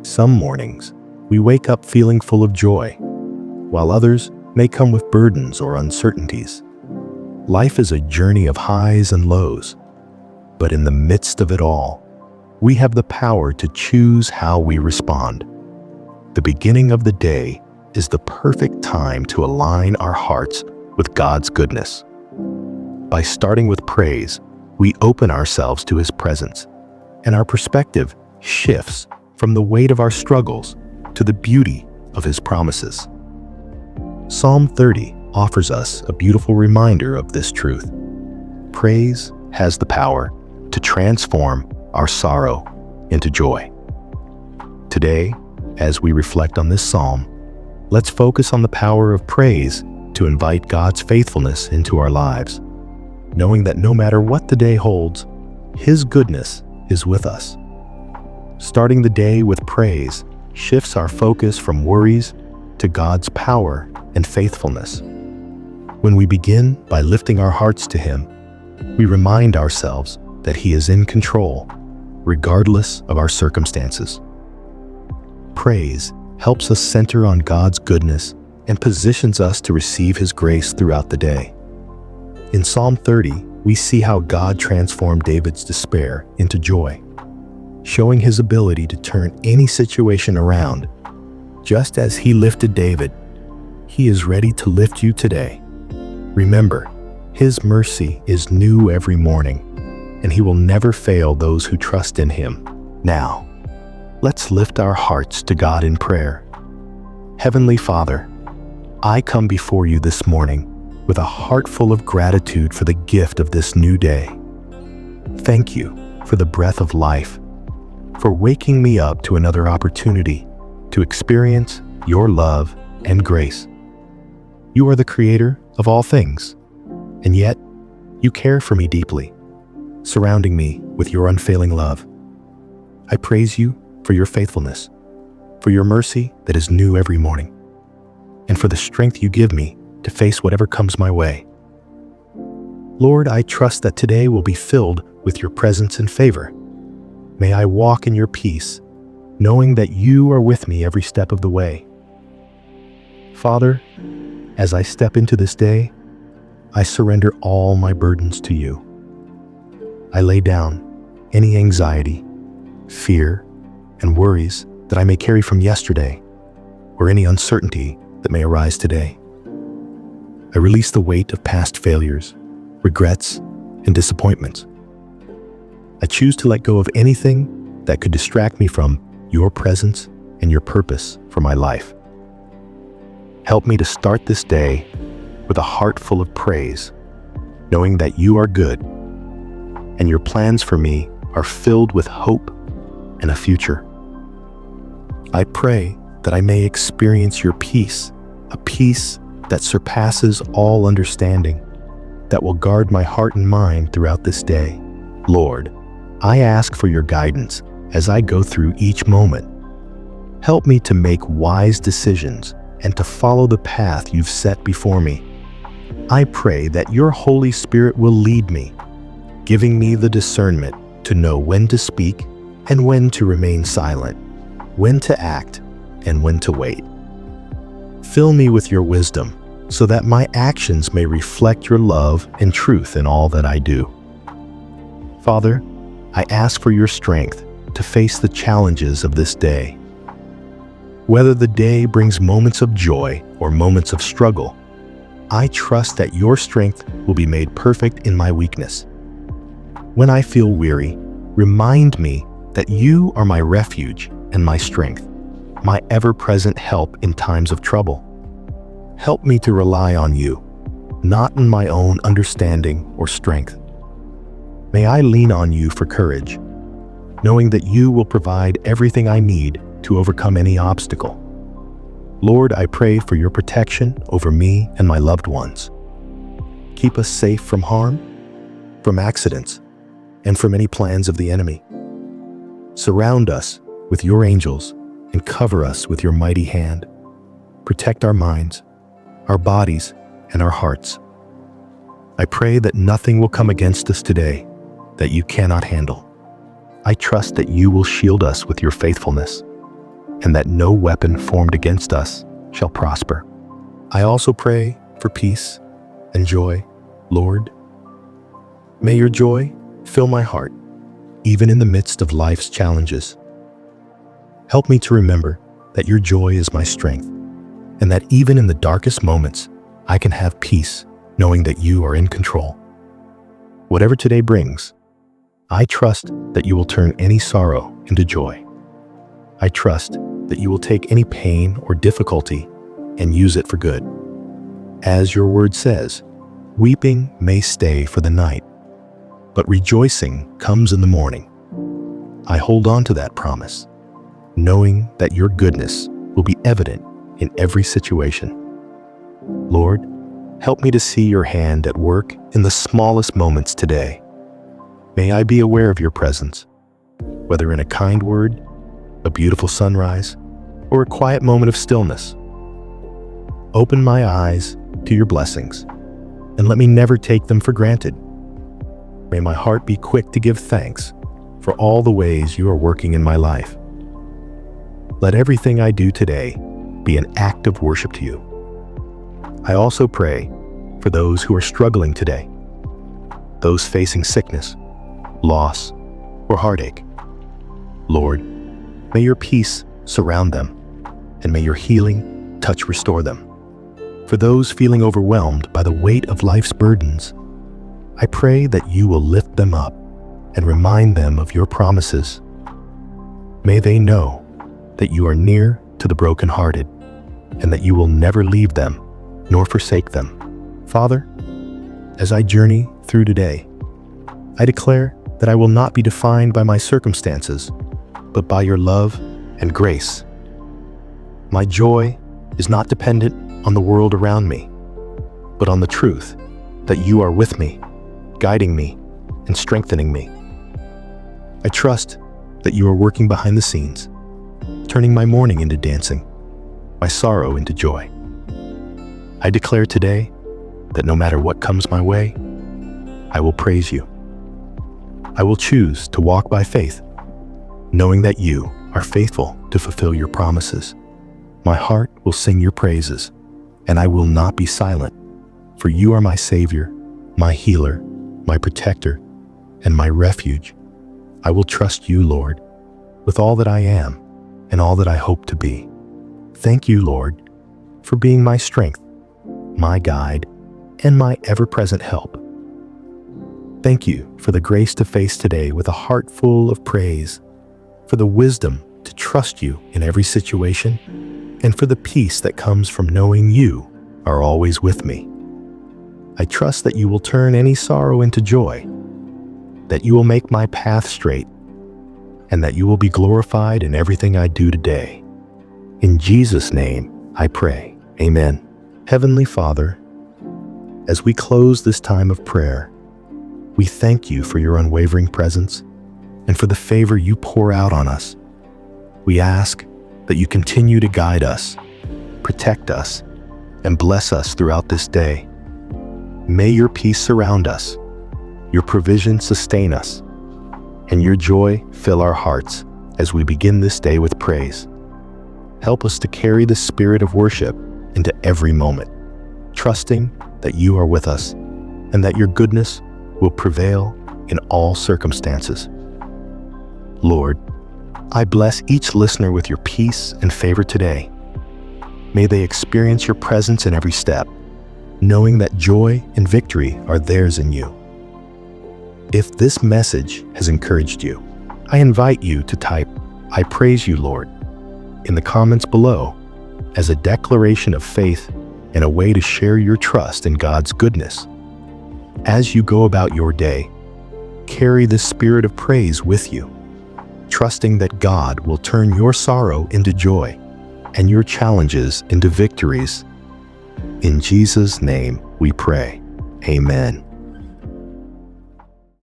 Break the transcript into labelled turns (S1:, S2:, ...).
S1: Some mornings, we wake up feeling full of joy, while others may come with burdens or uncertainties. Life is a journey of highs and lows, but in the midst of it all, we have the power to choose how we respond. The beginning of the day is the perfect time to align our hearts with God's goodness. By starting with praise, we open ourselves to His presence, and our perspective shifts from the weight of our struggles to the beauty of His promises. Psalm 30 offers us a beautiful reminder of this truth. Praise has the power to transform our sorrow into joy. Today, as we reflect on this psalm, let's focus on the power of praise to invite God's faithfulness into our lives, knowing that no matter what the day holds, His goodness is with us. Starting the day with praise shifts our focus from worries to God's power and faithfulness. When we begin by lifting our hearts to Him, we remind ourselves that He is in control, regardless of our circumstances. Praise helps us center on God's goodness and positions us to receive His grace throughout the day. In Psalm 30, we see how God transformed David's despair into joy, showing His ability to turn any situation around. Just as He lifted David, He is ready to lift you today. Remember, His mercy is new every morning, and He will never fail those who trust in Him. Now, let's lift our hearts to God in prayer. Heavenly Father, I come before you this morning with a heart full of gratitude for the gift of this new day. Thank you for the breath of life, for waking me up to another opportunity to experience your love and grace. You are the creator of all things, and yet you care for me deeply, surrounding me with your unfailing love. I praise you for your faithfulness, for your mercy that is new every morning, and for the strength you give me to face whatever comes my way. Lord, I trust that today will be filled with your presence and favor. May I walk in your peace, knowing that you are with me every step of the way. Father, as I step into this day, I surrender all my burdens to you. I lay down any anxiety, fear, and worries that I may carry from yesterday, or any uncertainty that may arise today. I release the weight of past failures, regrets, and disappointments. I choose to let go of anything that could distract me from your presence and your purpose for my life. Help me to start this day with a heart full of praise, knowing that you are good and your plans for me are filled with hope and a future. I pray that I may experience your peace, a peace that surpasses all understanding, that will guard my heart and mind throughout this day. Lord, I ask for your guidance as I go through each moment. Help me to make wise decisions and to follow the path you've set before me. I pray that your Holy Spirit will lead me, giving me the discernment to know when to speak and when to remain silent, when to act and when to wait. Fill me with your wisdom so that my actions may reflect your love and truth in all that I do. Father, I ask for your strength to face the challenges of this day. Whether the day brings moments of joy or moments of struggle, I trust that your strength will be made perfect in my weakness. When I feel weary, remind me that you are my refuge and my strength, my ever-present help in times of trouble. Help me to rely on you, not in my own understanding or strength. May I lean on you for courage, knowing that you will provide everything I need to overcome any obstacle. Lord, I pray for your protection over me and my loved ones. Keep us safe from harm, from accidents, and from any plans of the enemy. Surround us with your angels and cover us with your mighty hand. Protect our minds, our bodies, and our hearts. I pray that nothing will come against us today that you cannot handle. I trust that you will shield us with your faithfulness. and that no weapon formed against us shall prosper. I also pray for peace and joy, Lord. May your joy fill my heart, even in the midst of life's challenges. Help me to remember that your joy is my strength, and that even in the darkest moments, I can have peace knowing that you are in control. Whatever today brings, I trust that you will turn any sorrow into joy. I trust that you will take any pain or difficulty and use it for good. As your word says, weeping may stay for the night, but rejoicing comes in the morning. I hold on to that promise, knowing that your goodness will be evident in every situation. Lord, help me to see your hand at work in the smallest moments today. May I be aware of your presence, whether in a kind word, a beautiful sunrise, or a quiet moment of stillness. Open my eyes to your blessings, and let me never take them for granted. May my heart be quick to give thanks for all the ways you are working in my life. Let everything I do today be an act of worship to you. I also pray for those who are struggling today, those facing sickness, loss, or heartache. Lord, may your peace surround them, and may your healing touch restore them. For those feeling overwhelmed by the weight of life's burdens, I pray that you will lift them up and remind them of your promises. May they know that you are near to the brokenhearted, and that you will never leave them nor forsake them. Father, as I journey through today, I declare that I will not be defined by my circumstances, but by your love and grace. My joy is not dependent on the world around me, but on the truth that you are with me, guiding me and strengthening me. I trust that you are working behind the scenes, turning my mourning into dancing, my sorrow into joy. I declare today that no matter what comes my way, I will praise you. I will choose to walk by faith, knowing that you are faithful to fulfill your promises. My heart will sing your praises, and I will not be silent, for you are my Savior, my healer, my protector, and my refuge. I will trust you, Lord, with all that I am and all that I hope to be. Thank you, Lord, for being my strength, my guide, and my ever-present help. Thank you for the grace to face today with a heart full of praise, for the wisdom to trust you in every situation, and for the peace that comes from knowing you are always with me. I trust that you will turn any sorrow into joy, that you will make my path straight, and that you will be glorified in everything I do today. In Jesus' name, I pray. Amen. Heavenly Father, as we close this time of prayer, we thank you for your unwavering presence and for the favor you pour out on us. We ask that you continue to guide us, protect us, and bless us throughout this day. May your peace surround us, your provision sustain us, and your joy fill our hearts as we begin this day with praise. Help us to carry the spirit of worship into every moment, trusting that you are with us and that your goodness will prevail in all circumstances. Lord, I bless each listener with your peace and favor today. May they experience your presence in every step, knowing that joy and victory are theirs in you. If this message has encouraged you, I invite you to type, "I praise you, Lord," in the comments below as a declaration of faith and a way to share your trust in God's goodness. As you go about your day, carry the spirit of praise with you, trusting that God will turn your sorrow into joy and your challenges into victories. In Jesus' name we pray. Amen.